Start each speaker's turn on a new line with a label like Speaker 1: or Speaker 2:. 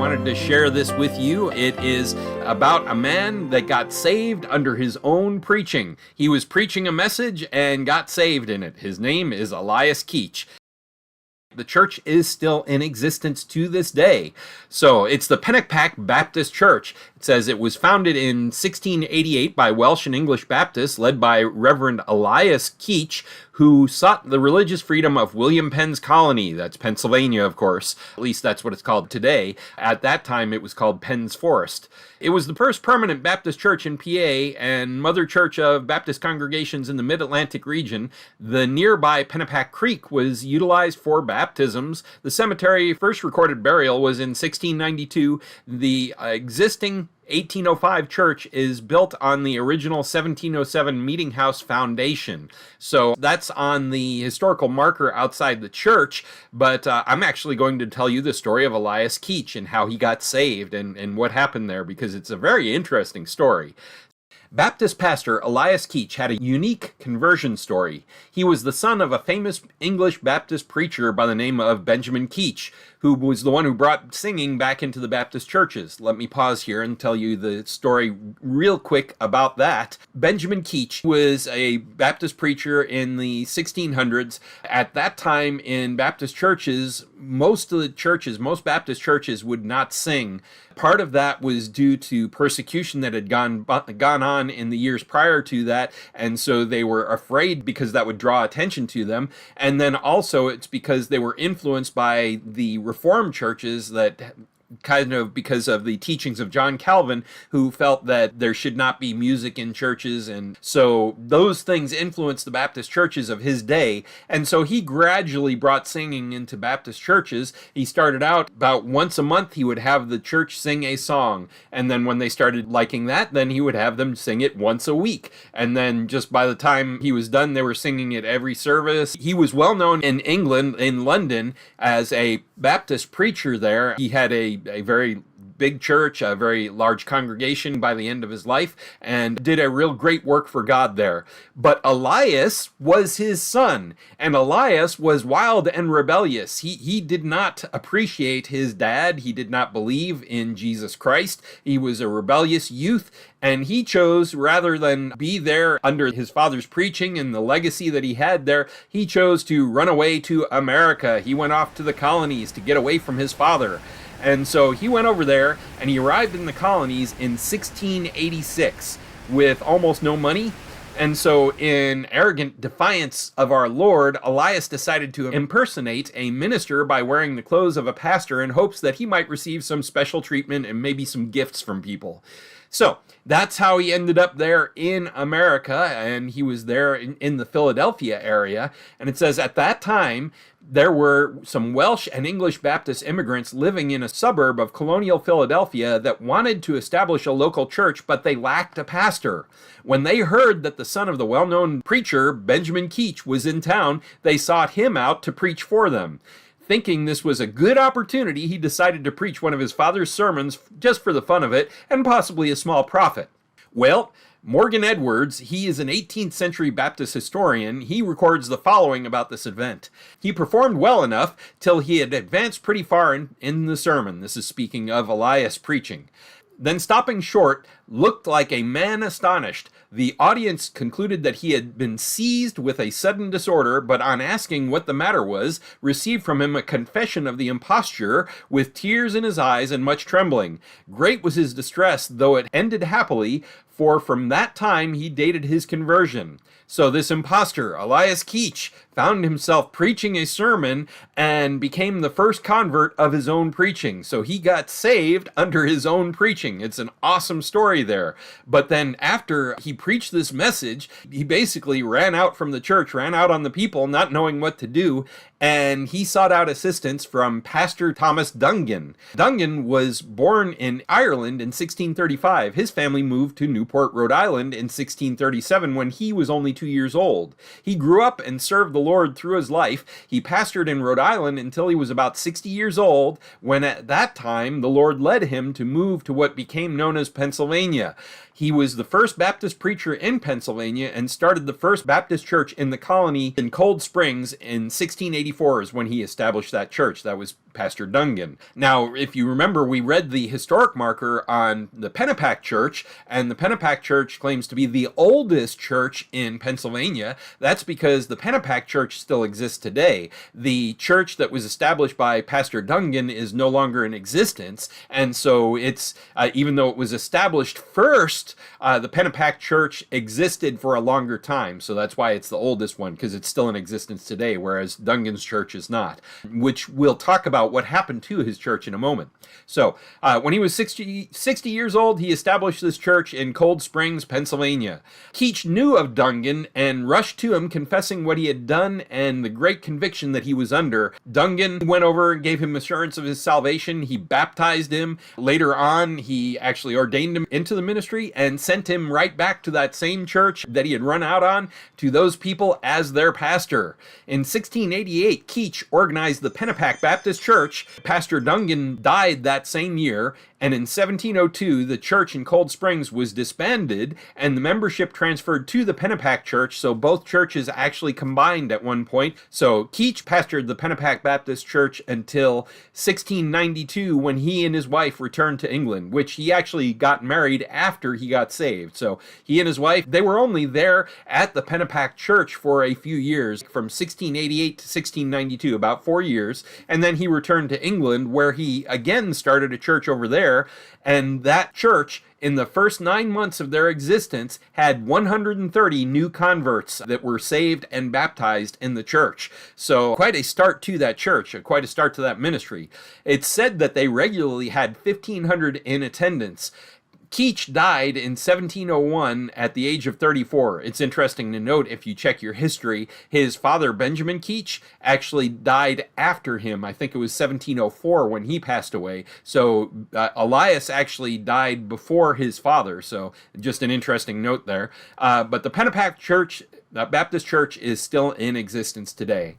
Speaker 1: wanted to share this with you. It is about a man that got saved under his own preaching. He was preaching a message and got saved in it. His name is Elias Keach. The church is still in existence to this day. So it's the Pennockpack Baptist Church. It says it was founded in 1688 by Welsh and English Baptists led by Reverend Elias Keach, who sought the religious freedom of William Penn's colony. That's Pennsylvania, of course. At least that's what it's called today. At that time, it was called Penn's Forest. It was the first permanent Baptist church in PA and mother church of Baptist congregations in the Mid-Atlantic region. The nearby Pennockpack Creek was utilized for baptisms. The cemetery first recorded burial was in 1692. The existing 1805 church is built on the original 1707 meeting house foundation. So that's on the historical marker outside the church, but I'm actually going to tell you the story of Elias Keach and how he got saved and what happened there, because it's a very interesting story. Baptist pastor Elias Keach had a unique conversion story. He was the son of a famous English Baptist preacher by the name of Benjamin Keach, who was the one who brought singing back into the Baptist churches. Let me pause here and tell you the story real quick about that. Benjamin Keach was a Baptist preacher in the 1600s. At that time in Baptist churches, most Baptist churches would not sing. Part of that was due to persecution that had gone on in the years prior to that, and so they were afraid because that would draw attention to them. And then also it's because they were influenced by the Reformed churches that kind of because of the teachings of John Calvin, who felt that there should not be music in churches. And so those things influenced the Baptist churches of his day. And so he gradually brought singing into Baptist churches. He started out about once a month, he would have the church sing a song. And then when they started liking that, then he would have them sing it once a week. And then just by the time he was done, they were singing it every service. He was well known in England, in London, as a Baptist preacher there. He had a very big church, a very large congregation by the end of his life, and did a real great work for God there. But Elias was his son, and Elias was wild and rebellious. He did not appreciate his dad. He did not believe in Jesus Christ. He was a rebellious youth, and he chose, rather than be there under his father's preaching and the legacy that he had there, he chose to run away to America. He went off to the colonies to get away from his father. And so he went over there, and he arrived in the colonies in 1686 with almost no money. And so in arrogant defiance of our Lord, Elias decided to impersonate a minister by wearing the clothes of a pastor in hopes that he might receive some special treatment and maybe some gifts from people. So that's how he ended up there in America, and he was there in the Philadelphia area. And it says at that time, there were some Welsh and English Baptist immigrants living in a suburb of colonial Philadelphia that wanted to establish a local church, but they lacked a pastor. When they heard that the son of the well-known preacher, Benjamin Keach, was in town, they sought him out to preach for them. Thinking this was a good opportunity, he decided to preach one of his father's sermons just for the fun of it, and possibly a small profit. Well, Morgan Edwards, he is an 18th century Baptist historian. He records the following about this event. He performed well enough till he had advanced pretty far in the sermon. This is speaking of Elias preaching. Then stopping short, looked like a man astonished. The audience concluded that he had been seized with a sudden disorder, but on asking what the matter was, received from him a confession of the imposture, with tears in his eyes and much trembling. Great was his distress, though it ended happily, for from that time he dated his conversion. So this impostor, Elias Keach, found himself preaching a sermon and became the first convert of his own preaching. So he got saved under his own preaching. It's an awesome story there. But then after he preached this message, he basically ran out from the church, ran out on the people, not knowing what to do, and he sought out assistance from Pastor Thomas Dungan. Dungan was born in Ireland in 1635. His family moved to Newport, Rhode Island in 1637 when he was only 2 years old. He grew up and served the Lord through his life. He pastored in Rhode Island until he was about 60 years old, when at that time the Lord led him to move to what became known as Pennsylvania. Pennsylvania. He was the first Baptist preacher in Pennsylvania and started the first Baptist church in the colony in Cold Springs in 1684 is when he established that church. That was Pastor Dungan. Now, if you remember, we read the historic marker on the Pennapack Church, and the Pennapack Church claims to be the oldest church in Pennsylvania. That's because the Pennapack Church still exists today. The church that was established by Pastor Dungan is no longer in existence, and so it's, even though it was established first, the Pennapack Church existed for a longer time, so that's why it's the oldest one, because it's still in existence today, whereas Dungan's church is not, which we'll talk about what happened to his church in a moment. So, when he was 60 years old, he established this church in Cold Springs, Pennsylvania. Keach knew of Dungan and rushed to him, confessing what he had done and the great conviction that he was under. Dungan went over and gave him assurance of his salvation. He baptized him. Later on, he actually ordained him into the ministry and sent him right back to that same church that he had run out on, to those people as their pastor. In 1688, Keach organized the Pennapack Baptist Church. Pastor Dungan died that same year, and in 1702, the church in Cold Springs was disbanded, and the membership transferred to the Pennapack Church, so both churches actually combined at one point. So Keach pastored the Pennapack Baptist Church until 1692, when he and his wife returned to England, which he actually got married after he got saved. So he and his wife, they were only there at the Pennapack Church for a few years, from 1688 to 1692, about 4 years, and then he returned to England, where he again started a church over there, and that church, in the first 9 months of their existence, had 130 new converts that were saved and baptized in the church. So quite a start to that church, quite a start to that ministry. It's said that they regularly had 1,500 in attendance. Keach died in 1701 at the age of 34. It's interesting to note, if you check your history, his father, Benjamin Keach, actually died after him. I think it was 1704 when he passed away. So Elias actually died before his father. So just an interesting note there. But the Pennapack Church, Baptist Church, is still in existence today.